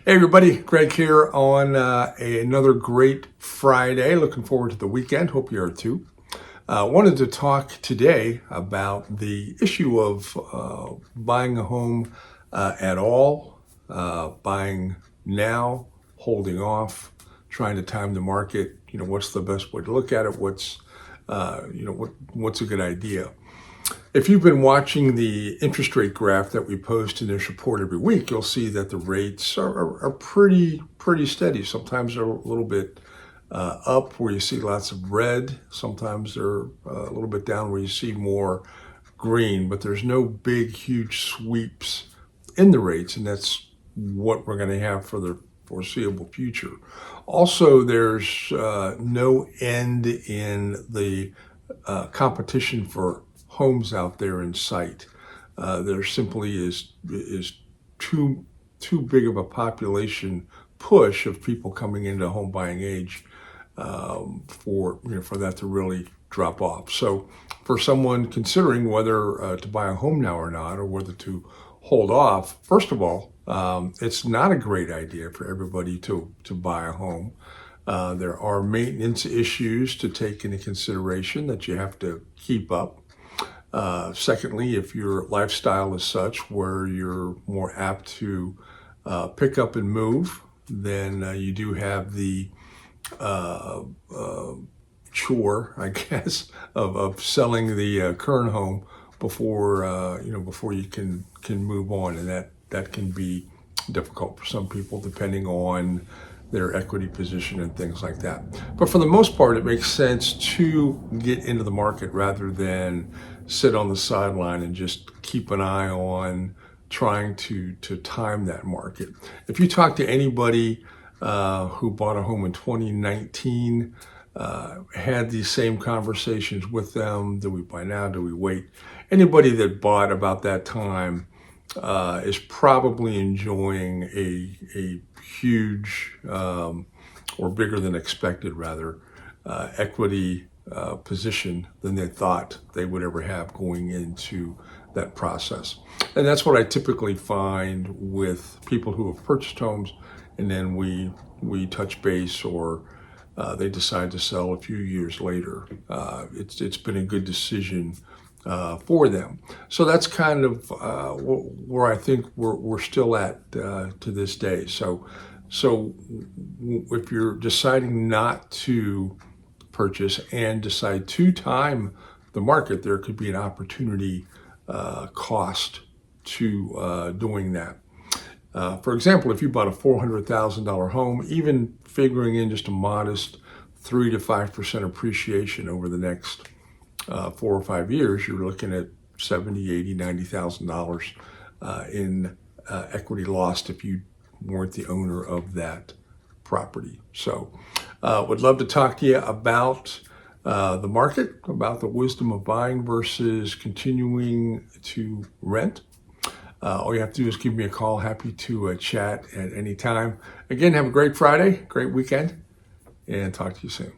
Hey everybody, Greg here on another great Friday. Looking forward to the weekend. Hope you are too. Wanted to talk today about the issue of buying a home at all, buying now, holding off, trying to time the market. What's the best way to look at it? What's a good idea? If you've been watching the interest rate graph that we post in this report every week, you'll see that the rates are pretty steady. Sometimes they're a little bit up where you see lots of red. Sometimes they're a little bit down where you see more green, but there's no big, huge sweeps in the rates, and that's what we're going to have for the foreseeable future. Also, there's no end in the competition for homes out there in sight. There simply is too big of a population push of people coming into home buying age for that to really drop off. So for someone considering whether to buy a home now or not, or whether to hold off, first of all, it's not a great idea for everybody to buy a home. There are maintenance issues to take into consideration that you have to keep up. Secondly, if your lifestyle is such where you're more apt to pick up and move, then you do have the chore, I guess, of selling the current home before you can move on, and that can be difficult for some people depending on their equity position and things like that. But for the most part, it makes sense to get into the market rather than sit on the sideline and just keep an eye on trying to time that market. If you talk to anybody who bought a home in 2019, had these same conversations with them, do we buy now, do we wait? Anybody that bought about that time is probably enjoying a huge or bigger than expected rather equity position than they thought they would ever have going into that process. And that's what I typically find with people who have purchased homes and then we touch base, or they decide to sell a few years later. It's been a good decision for them. So that's kind of where I think we're still at to this day. So if you're deciding not to purchase and decide to time the market, there could be an opportunity cost to doing that. For example, if you bought a $400,000 home, even figuring in just a modest 3 to 5% appreciation over the next 4 or 5 years, you're looking at $70,000, $80,000, $90,000 in equity lost if you weren't the owner of that property. So would love to talk to you about the market, about the wisdom of buying versus continuing to rent. All you have to do is give me a call. Happy to chat at any time. Again, have a great Friday, great weekend, and talk to you soon.